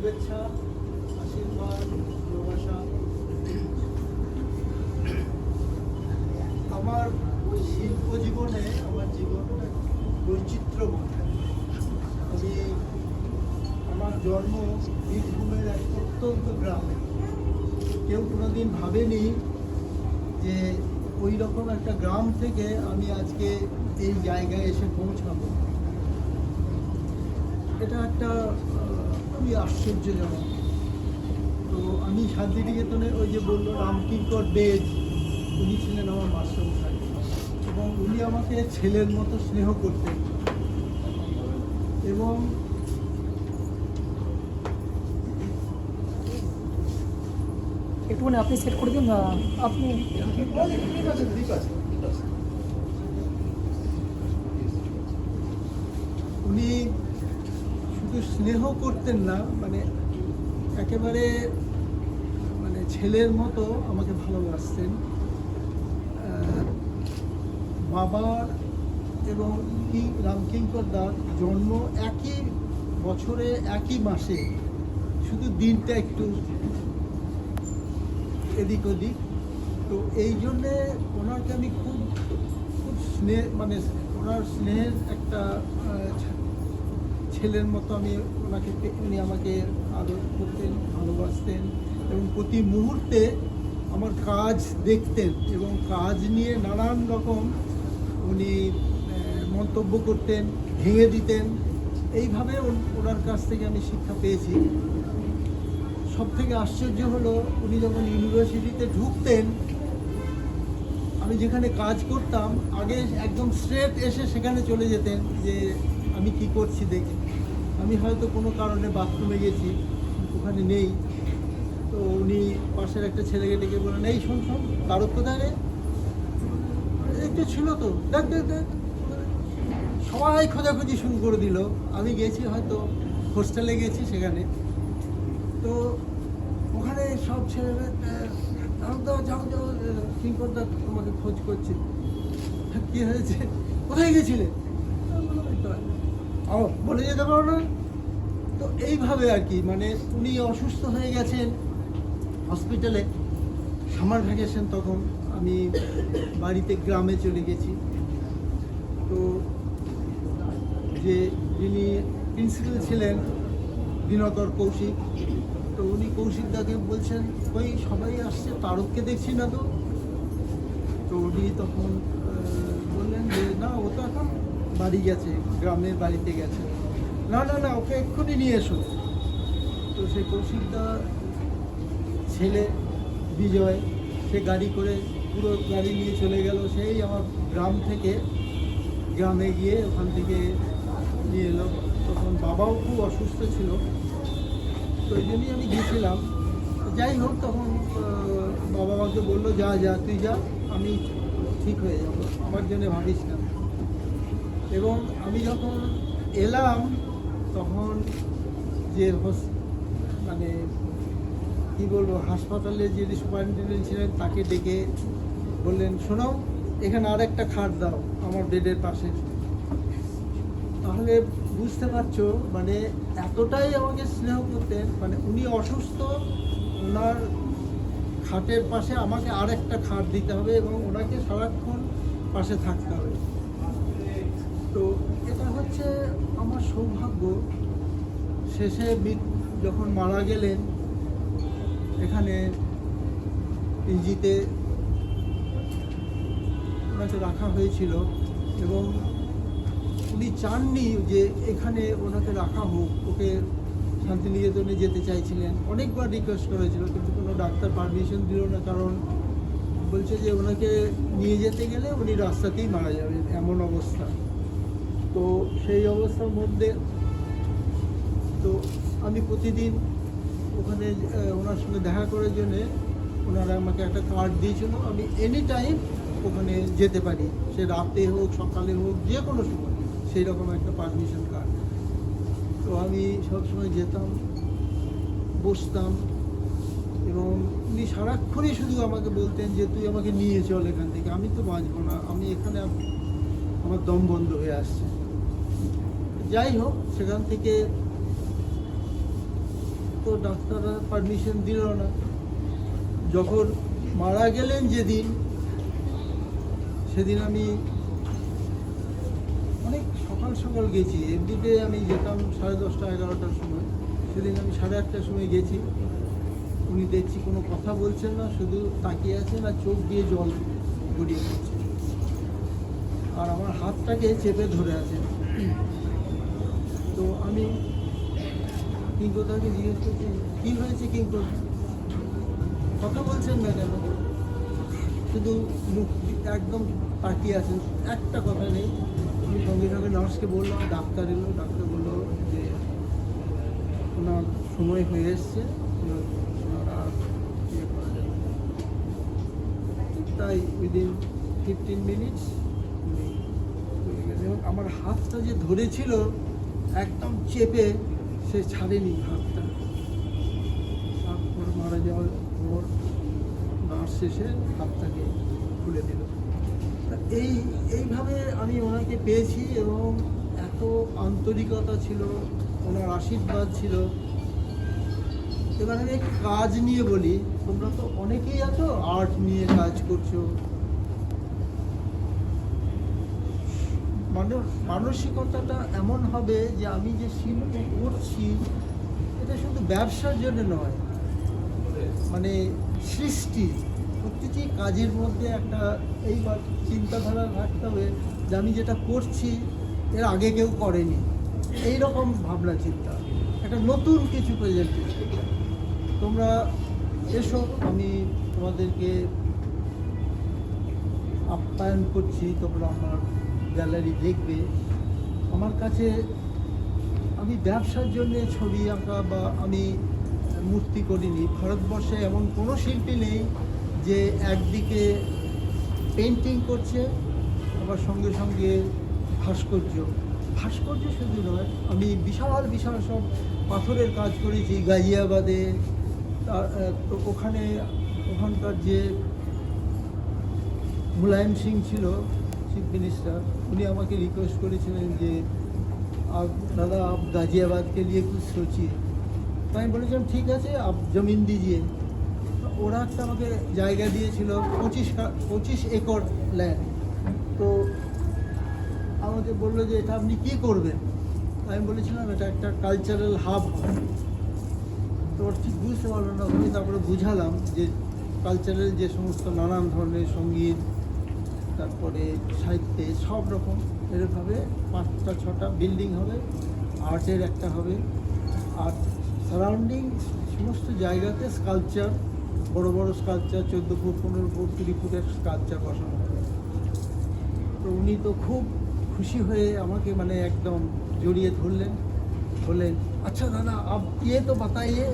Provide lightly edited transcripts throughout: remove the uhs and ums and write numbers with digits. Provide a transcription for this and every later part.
শুভেচ্ছা, আশীর্বাদ, ভালোবাসা। আমার শিল্প জীবনে আমার জীবন বৈচিত্র্যময়। আমার জন্ম বীরভূমের এক প্রত্যন্ত গ্রামে। কেউ কোনোদিন ভাবেনি যে ওই রকম একটা গ্রাম থেকে আমি আজকে এই জায়গায় এসে পৌঁছাবো। এটা একটা খুবই আশ্চর্যজনক। তো আমি শান্তিনিকেতনে ওই যে বললো রামকিঙ্কর বেদ, উনি ছিলেন আমার মাস্টারমশাই এবং উনি আমাকে ছেলের মতো স্নেহ করতেন। এবং একটুখানি আপনি সেট করে দিন না, আপনি ঠিক আছে। উনি শুধু স্নেহ করতেন না, মানে একেবারে মানে ছেলের মতো আমাকে ভালোবাসতেন। বাবার এবং রামকিঙ্কর দার জন্ম একই বছরে একই মাসে, শুধু দিনটা একটু এদিক ওদিক। তো এই জন্যে ওনাকে আমি খুব খুব স্নেহ, মানে ওনার স্নেহের একটা ছেলের মতো আমি ওনাকে, উনি আমাকে আদর করতেন, ভালোবাসতেন এবং প্রতি মুহূর্তে আমার কাজ দেখতেন এবং কাজ নিয়ে নানান রকম উনি মন্তব্য করতেন, ভেঙে দিতেন। এইভাবে ওনার কাছ থেকে আমি শিক্ষা পেয়েছি। সবথেকে আশ্চর্য হলো, উনি যখন ইউনিভার্সিটিতে ঢুকতেন, আমি যেখানে কাজ করতাম আগে একদম স্ট্রেট এসে সেখানে চলে যেতেন যে আমি কি করছি দেখি। আমি হয়তো কোনো কারণে বাথরুমে গেছি, ওখানে নেই, তো উনি পাশের একটা ছেলেকে ডেকে বলেন, এই শোন শোন, তারক কোথায় রে, একটু ছিল তো, দেখ দেখ দেখ। সবাই খোঁজাখুঁজি শুরু করে দিল। আমি গেছি হয়তো হোস্টেলে গেছি সেখানে, তো ওখানে সব ছেলেরা যাও যাও, কিঙ্করদা তোমাকে খোঁজ করছে। কী হয়েছে, কোথায় গেছিলে? বলে যেতে পারো না। তো এইভাবে আর কি, মানে উনি অসুস্থ হয়ে গেছেন হসপিটালে, সামার ভ্যাকেশন, তখন আমি বাড়িতে গ্রামে চলে গেছি। তো যিনি প্রিন্সিপাল ছিলেন দিনকর কৌশিক, তো উনি কৌশিকদাকে বলছেন, ওই সবাই আসছে, তারককে দেখছি না তো। তো উনি তখন বললেন যে না, ও তো এখন বাড়ি গেছে, গ্রামের বাড়িতে গেছে। না না না, ওকে এক্ষুনি নিয়ে এসো। তো সেই কৌশিকদা ছেলে বিজয়, সে গাড়ি করে, পুরো গাড়ি নিয়ে চলে গেল সেই আমার গ্রাম থেকে, গ্রামে গিয়ে ওখান থেকে নিয়ে এলো। তখন বাবাও খুব অসুস্থ ছিল, তো ওই জন্যই আমি গিয়েছিলাম। যাই হোক, তখন বাবা আমাকে বললো, যা যা তুই যা, আমি ঠিক হয়ে যাবো, আমার জন্য ভাবিস না। এবং আমি যখন এলাম তখন যে মানে কী বলবো, হাসপাতালে যে সুপারিনটেন্ডেন্ট ছিলেন তাকে ডেকে বললেন, শোনো, এখানে আর একটা খাট দাও আমার বেডের পাশে। তাহলে বুঝতে পারছো, মানে এতটাই আমাকে স্নেহ করতেন। মানে উনি অসুস্থ, ওনার খাটের পাশে আমাকে আর একটা খাট দিতে হবে এবং ওনাকে সারাক্ষণ পাশে থাকতে হবে। তো এটা হচ্ছে আমার সৌভাগ্য। শেষে যখন মারা গেলেন, এখানে পিজিতে ওনাকে রাখা হয়েছিল এবং উনি চাননি যে এখানে ওনাকে রাখা হোক, ওকে শান্তিনিকেতনে যেতে চাইছিলেন। অনেকবার রিকোয়েস্ট করেছিল, কিন্তু কোনো ডাক্তার পারমিশন দিল না, কারণ বলছে যে ওনাকে নিয়ে যেতে গেলে উনি রাস্তাতেই মারা যাবেন, এমন অবস্থা। তো সেই অবস্থার মধ্যে তো আমি প্রতিদিন ওখানে ওনার সঙ্গে দেখা করার জন্যে ওনারা আমাকে একটা কার্ড দিয়েছিল, আমি এনি টাইম ওখানে যেতে পারি, সে রাতে হোক সকালে হোক যে কোনো সময়, সেই রকম একটা পারমিশন কার্ড। তো আমি সবসময় যেতাম, বসতাম এবং উনি সারাক্ষণই শুধু আমাকে বলতেন যে তুই আমাকে নিয়ে চল এখান থেকে, আমি তো বাঁচবো না, আমি এখানে আমার দম বন্ধ হয়ে আসছে। যাই হোক, সেখান থেকে তো ডাক্তাররা পারমিশন দিল না। যখন মারা গেলেন যেদিন, সেদিন আমি অনেক সকাল সকাল গেছি। এমনিতে আমি যেতাম 10:30 11টার সময়, সেদিন আমি 8:30টার সময় গেছি। উনি দেখছি কোনো কথা বলছেন না, শুধু তাকিয়ে আছেন আর চোখ দিয়ে জল গড়িয়ে পড়ছে, আর আমার হাতটাকে চেপে ধরে আছেন। তো আমি কিঙ্কোদাকে জিজ্ঞেস করছি, কী হয়েছে কিঙ্কো, কথা বলছেন না কেন? শুধু মুখ একদম তাকিয়ে আছেন, একটা কথা নেই। আমি সঙ্গে সঙ্গে নার্সকে বললাম, ডাক্তার এলো, ডাক্তার বললো যে ওনার সময় হয়ে এসছে, ওনারা ইয়ে করা যাবে। তাই উইদিন 15 মিনিটস উনি চলে গেলেন। এবং আমার হাতটা যে ধরেছিল একদম চেপে, সে ছাড়েনি হাতটা। তারপর মারা যাওয়ার পর নার্স এসে হাতটাকে খুলে দিল। এইভাবে আমি ওনাকে পেয়েছি, এবং এত আন্তরিকতা ছিল, ওনার আশীর্বাদ ছিল। এবার আমি একটু কাজ নিয়ে বলি। তোমরা তো অনেকেই আছো আর্ট নিয়ে কাজ করছো, মানসিকতাটা এমন হবে যে আমি যে শিল্প করছি এটা শুধু ব্যবসার জন্য নয়, মানে সৃষ্টি। প্রতিটি কাজের মধ্যে একটা এই চিন্তাধারা রাখতে হবে যে আমি যেটা করছি এর আগে কেউ করেনি, এই রকম ভাবনা চিন্তা, একটা নতুন কিছু প্রেজেন্টেশন। তোমরা এসো, আমি তোমাদেরকে আপ্যায়ন করছি, তোমরা আমার গ্যালারি দেখবে। আমার কাছে আমি ব্যবসার জন্য ছবি আঁকা বা আমি মূর্তি করিনি। ভারতবর্ষে এমন কোনো শিল্পী নেই যে একদিকে পেন্টিং করছে আবার সঙ্গে সঙ্গে ভাস্কর্য শুধু নয়, আমি বিশাল বিশাল সব পাথরের কাজ করেছি গাজিয়াবাদে। তো ওখানকার যে মুলায়ম সিং ছিল চিফ মিনিস্টার, উনি আমাকে রিকোয়েস্ট করেছিলেন যে দাদা আপ গাজিয়াবাদ কে লিয়ে কুছ সোচিয়ে। তো আমি বলেছিলাম ঠিক আছে, আপ জমিন দিজিয়ে। ওরা একটা আমাকে জায়গা দিয়েছিল 25 একর ল্যান্ড। তো আমাকে বললো যে এটা আপনি কী করবেন। আমি বলেছিলাম এটা একটা কালচারাল হাব হবে। তো ওর ঠিক বুঝতে পারলো না। আমি তারপরে বুঝালাম যে কালচারাল যে সমস্ত নানান ধরনের সঙ্গীত, তারপরে সাহিত্যে সব রকম এরকমভাবে 5টা 6টা বিল্ডিং হবে, আর্টের একটা হবে, আর সারাউন্ডিং সমস্ত জায়গাতে স্কাল্পচার, বড় বড় স্কাল্পচার 14 ফুট 15 ফুট 20 ফুটের স্কাল্পচার বসানো হবে। তো উনি তো খুব খুশি হয়ে আমাকে মানে একদম জড়িয়ে ধরলেন, বললেন अच्छा दादा आप ये तो बताइए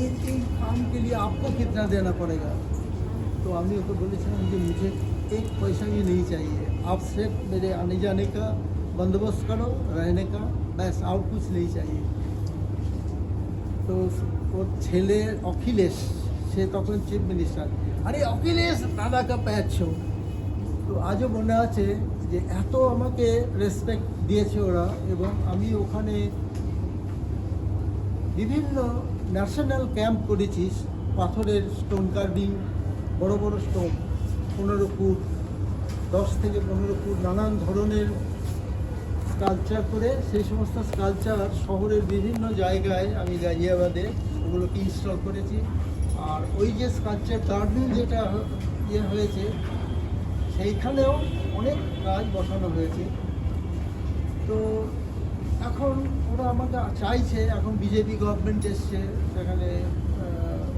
इन काम के लिए आपको कितना देना पड़ेगा। तो আমি ওকে বলেছিলাম যে मुझे एक पैसा भी नहीं चाहिए, आप सिर्फ मेरे आने जाने का बंदोबस्त करो, रहने का, बस और कुछ नहीं चाहिए। তো ওর ছেলে অখিলেশ, সে তখন চিফ মিনিস্টার, আরে অখিলেশ দাদাকে পাচ্ছ। তো আজও মনে আছে যে এত আমাকে রেসপেক্ট দিয়েছে ওরা। এবং আমি ওখানে বিভিন্ন ন্যাশনাল ক্যাম্প করেছি, পাথরের স্টোন কার্ভিং, বড় বড় স্টোন 15 ফুট 10 থেকে 15 ফুট নানান ধরনের স্কাল্পচার করে, সেই সমস্ত স্কাল্পচার শহরের বিভিন্ন জায়গায় আমি গাজিয়াবাদে ওগুলোকে ইনস্টল করেছি। আর ওই যে স্কাল্পচার গার্ডেন যেটা হয়েছে সেইখানেও অনেক কাজ বসানো হয়েছে। তো এখন ওরা আমাকে চাইছে, এখন বিজেপি গভর্নমেন্ট এসছে, সেখানে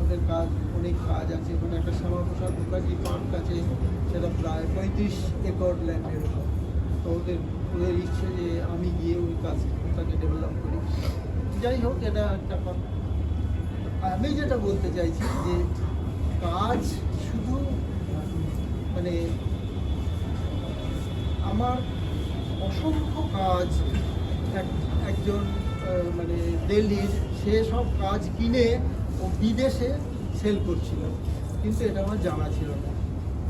ওদের কাজ অনেক কাজ আছে। ওখানে একটা শ্যামাপ্রসাদ মুখার্জি পার্ক আছে, সেটা প্রায় 35 একর ল্যান্ডের উপর। তো ওদের ইচ্ছে যে আমি গিয়ে ওই কাজটাকে ডেভেলপ করি। যাই হোক, এটা একটা কথা। আমি যেটা বলতে চাইছি যে কাজ শুধু মানে আমার অসংখ্য কাজ একজন মানে দিল্লির, সে সব কাজ কিনে ও বিদেশে সেল করছিল, কিন্তু এটা আমার জানা ছিল না।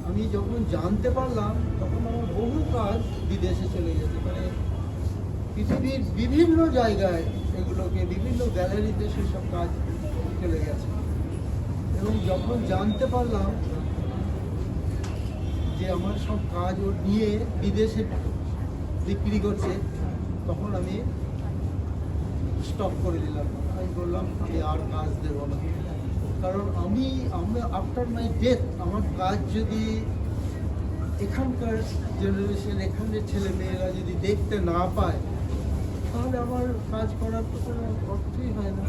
আমি যখন জানতে পারলাম তখন আমার বহু কাজ বিদেশে চলে গেছে, মানে পৃথিবীর বিভিন্ন জায়গায় এগুলোকে বিভিন্ন গ্যালারিতে সেসব কাজ এবং যখন জানতে পারলাম যে আমার সব কাজ ও নিয়ে বিদেশে বিক্রি করছে, তখন আমি স্টপ করে দিলাম। আমি বললাম আমি আর কাজ দেবো না, কারণ আমি আফটার মাই ডেথ আমার কাজ যদি এখানকার জেনারেশন, এখানের ছেলে মেয়েরা যদি দেখতে না পায়, তাহলে আমার কাজ করার তো কোনো অর্থই হয় না।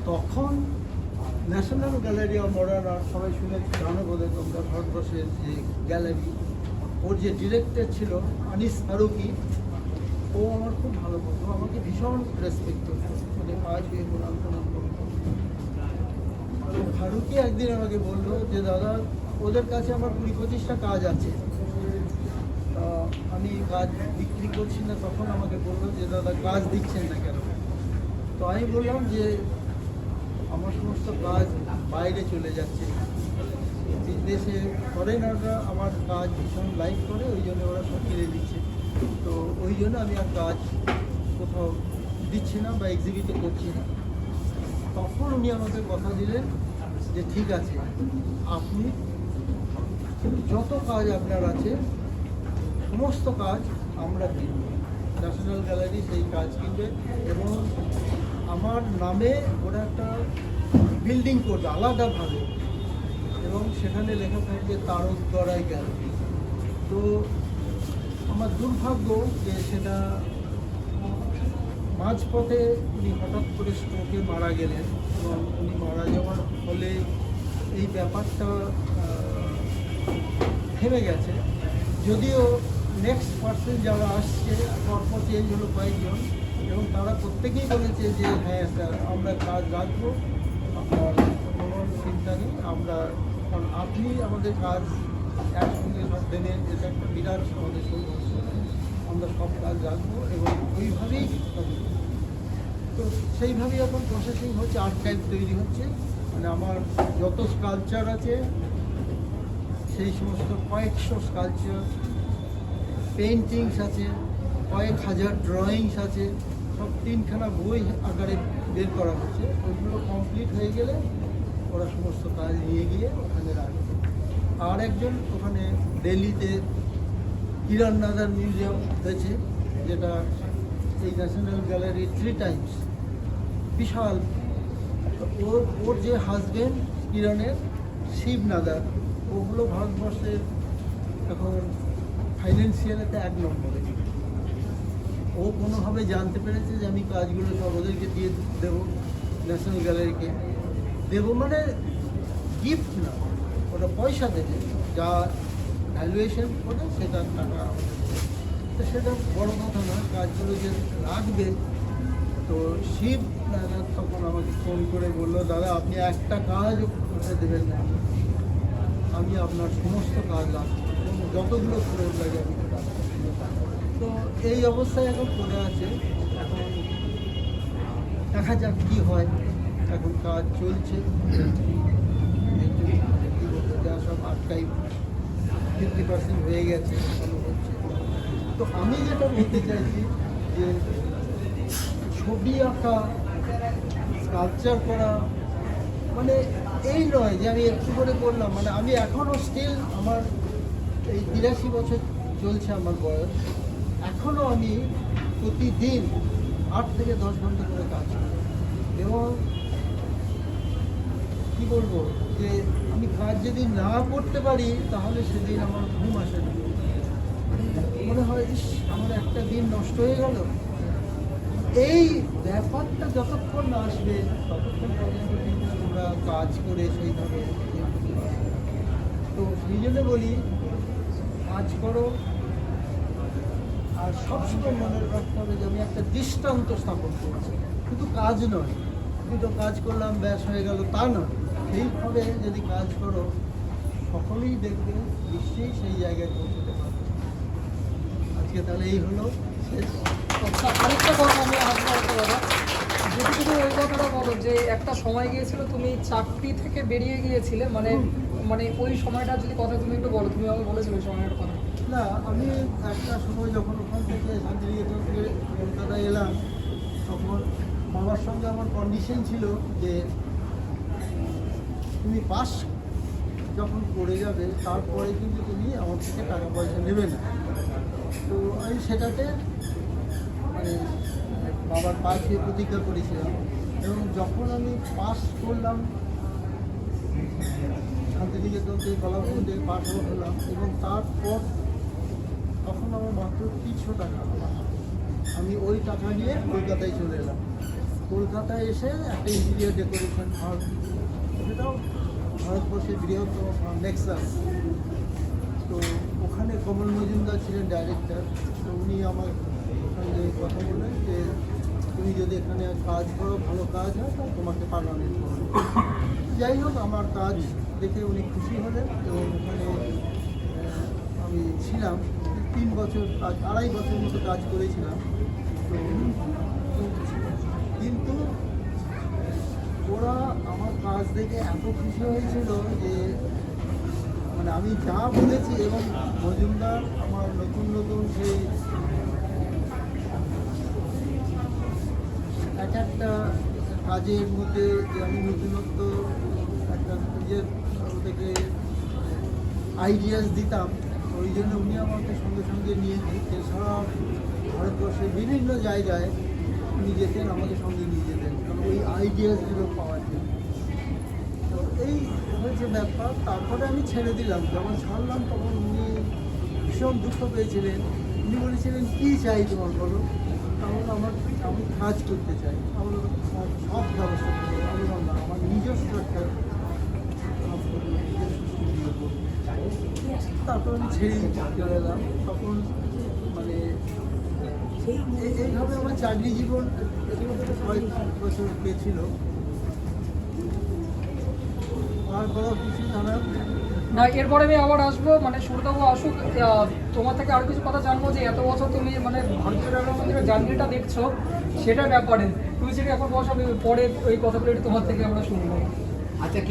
তখন national gallery of modern art, সবাই শুনে জানো বোধহয় তোমরা, ভারতবর্ষের যে গ্যালারি, ওর যে ডিরেক্টর ছিল আনিস ফারুকি, ও আমার খুব ভালো বন্ধু, আমাকে ভীষণ রেসপেক্ট করতো, মানে কাজ হয়ে আলোচনা করতো। ফারুকি একদিন আমাকে বললো যে দাদা, ওদের কাছে আমার 20-25টা কাজ আছে, আমি কাজ বিক্রি করছি না। তখন আমাকে বললো যে দাদা কাজ দিচ্ছেন না কেন? তো আমি বললাম যে আমার সমস্ত কাজ বাইরে চলে যাচ্ছে, বিদেশে ফরেনাররা আমার কাজ ভীষণ লাইক করে, ওই জন্য ওরা সব কিনে দিচ্ছে। তো ওই জন্য আমি আর কাজ কোথাও দিচ্ছি না বা এক্সিবিটও করছি না। তখন উনি আমাকে কথা দিলেন যে ঠিক আছে, আপনি যত কাজ আপনার আছে সমস্ত কাজ আমরা কিনব, ন্যাশনাল গ্যালারি সেই কাজ কিনবে, এবং আমার নামে ওরা একটা বিল্ডিং করবে আলাদাভাবে, এবং সেখানে লেখা থাকবে তারকগড়াই গ্যালারি। তো আমার দুর্ভাগ্য যে সেটা মাঝপথে উনি হঠাৎ করে স্ট্রোকে মারা গেলেন, এবং উনি মারা যাওয়ার ফলে এই ব্যাপারটা থেমে গেছে। যদিও নেক্সট পার্সন যারা আসছে, পরপর চেঞ্জ হলো কয়েকজন, এবং তারা প্রত্যেকেই বলেছে যে হ্যাঁ স্যার আমরা কাজ রাখবো, আপনার কোনো চিন্তা নেই, আমরা, কারণ আপনি আমাদের কাজ একসঙ্গে সব দেবেন, এটা একটা বিরাট আমাদের সৌভাগ্য, আমরা সব কাজ রাখবো এবং ওইভাবেই হবে। তো সেইভাবেই এখন প্রসেসিং হচ্ছে, আর্কাইভ তৈরি হচ্ছে, মানে আমার যত স্কালচার আছে সেই সমস্ত কয়েকশো স্কালচার, পেন্টিংস আছে, কয়েক হাজার ড্রয়িংস আছে, সব 3খানা বই আকারে বের করা হচ্ছে। ওইগুলো কমপ্লিট হয়ে গেলে ওরা সমস্ত কাজ নিয়ে গিয়ে ওখানে রাখবে। আর একজন ওখানে দিল্লিতে কিরণ নাদার মিউজিয়াম হয়েছে, যেটা এই ন্যাশনাল গ্যালারি 3 টাইমস বিশাল। ওর যে হাজবেন্ড কিরণের, শিব নাদার, ওগুলো ভারতবর্ষের এখন ফাইন্যান্সিয়ালেতে 1 নম্বরে। ও কোনোভাবে জানতে পেরেছে যে আমি কাজগুলো সব ওদেরকে দিয়ে দেবো, ন্যাশনাল গ্যালারিকে দেবো, মানে গিফট না, ওটা পয়সা দেবে, যা ভ্যালুয়েশন করে সেটা টাকা। তো সেটা বড় কথা না, কাজগুলো যে রাখবে। তো শিব দাদা তখন আমাকে ফোন করে বললো, দাদা আপনি একটা কাজ করতে দেবেন না, আমি আপনার সমস্ত কাজ রাখবো, যতগুলো ফ্লোর লাগে আমি রাখবো। তো এই অবস্থায় এখন পড়ে আছে, এখন দেখা যাক কী হয়। এখন কাজ চলছে, যা সব আর্কাইভ 50% হয়ে গেছে, ভালো হচ্ছে। তো আমি যেটা বলতে চাইছি যে ছবি আঁকা, স্কাল্পচার করা, মানে এই নয় যে আমি একটু করে করলাম, মানে আমি এখনও স্টিল, আমার এই 83 বছর চলছে আমার বয়স, এখনও আমি প্রতিদিন 8 থেকে 10 ঘন্টা করে কাজ করি। এবং কী বলবো, যে আমি কাজ যদি না করতে পারি তাহলে সেদিন আমার ঘুম আসে না, মনে হয় ইস আমার একটা দিন নষ্ট হয়ে গেল। এই ব্যাপারটা যতক্ষণ না আসবে ততক্ষণ পর্যন্ত কিন্তু আমরা কাজ করে সেইভাবে। তো সেই জন্য বলি, কাজ করো, আর সবসময় মনে রাখতে হবে যে আমি একটা দৃষ্টান্ত স্থাপন করছি, শুধু কাজ নয়, দুটো কাজ করলাম ব্যাস হয়ে গেল তা নয়। সেইভাবে যদি কাজ করো সকলেই দেখবে নিশ্চয়ই সেই জায়গায় পৌঁছতে পারবে। আজকে তাহলে এই হলো শেষ। আচ্ছা, আরেকটা কথা আমি আপনার দাদা, যদি তুমি ওই কথাটা বলো যে একটা সময় গিয়েছিল তুমি চাকরি থেকে বেরিয়ে গিয়েছিলে, মানে মানে ওই সময়টা যদি কথা তুমি একটু বলো, তুমি আমাকে বলেছিলে ওই সময়টার কথা। না, আমি একটা সময় যখন ওখান থেকে শান্তিনিকেতন থেকে কলকাতায় এলাম, তখন বাবার সঙ্গে আমার কন্ডিশন ছিল যে তুমি পাস যখন করে যাবে তারপরে কিন্তু তুমি আমার থেকে টাকা পয়সা নেবে না। তো আমি সেটাতে মানে বাবার পা ছুঁয়ে প্রতিজ্ঞা করেছিলাম, এবং যখন আমি পাস করলাম শান্তিনিকেতনকে কলাবন্ধে পাস হলাম, এবং তারপর তখন আমার মাত্র 300 টাকা। আমি ওই টাকা নিয়ে কলকাতায় চলে এলাম। কলকাতায় এসে একটা ইন্টেরিয়র ডেকোরেশন ফার্ম, সেটাও ভারতবর্ষের বৃহত্তম ফার্ম নেক্সাস। তো ওখানে কমল মজুমদার ছিলেন ডাইরেক্টর। তো উনি আমার সঙ্গে কথা বললেন যে তুমি যদি এখানে কাজ করো, ভালো কাজ হয়, তো তোমাকে পারমানেন্ট করো। যাই হোক, আমার কাজ দেখে উনি খুশি হলেন, এবং ওখানে আমি ছিলাম 3 বছর, 2.5 বছর মতো কাজ করেছিলাম। তো কিন্তু ওরা আমার কাজ দেখে এত খুশি হয়েছিল যে মানে আমি যা বলেছি, এবং মজুমদার আমার নতুন নতুন সেই একটা কাজের মধ্যে যে আমি নতুনত্ব একটা নিজের থেকে আইডিয়াস দিতাম, ওই জন্য উনি আমাকে সঙ্গে সঙ্গে নিয়ে ঘুরতে সারা ভারতবর্ষের বিভিন্ন জায়গায় উনি যেতেন, আমাকে সঙ্গে নিয়ে যেতেন, কারণ ওই আইডিয়াসগুলো পাওয়ার জন্য। তো এই হয়েছে ব্যাপার। তারপরে আমি ছেড়ে দিলাম। যখন ছাড়লাম তখন উনি ভীষণ দুঃখ পেয়েছিলেন। উনি বলেছিলেন, কী চাই তোমার বলো? তখন আমি কাজ করতে চাই, আমার সব ব্যবস্থা করবো। আমি বললাম আমার নিজস্ব একটা কাজ করবো, নিজস্ব স্টুডিও করবো। তারপর আমি ছেড়ে চলে এলাম। তখন মানে এইভাবে আমার চাকরি জীবন কয়েক বছর পেয়েছিল। আর বড় কিছু জানার না, এরপরে আমি আবার আসবো, মানে সুরদাবু আসুক, তোমার থেকে আরো কিছু কথা জানবো যে এত বছর তুমি মানে ভারতীয় রেলওয়ে জার্নিটা দেখছো, সেটার ব্যাপারে তুমি সেটা এখন বসো, আমি পরে ওই কথাগুলো একটু তোমার থেকে আমরা শুনবো। আচ্ছা।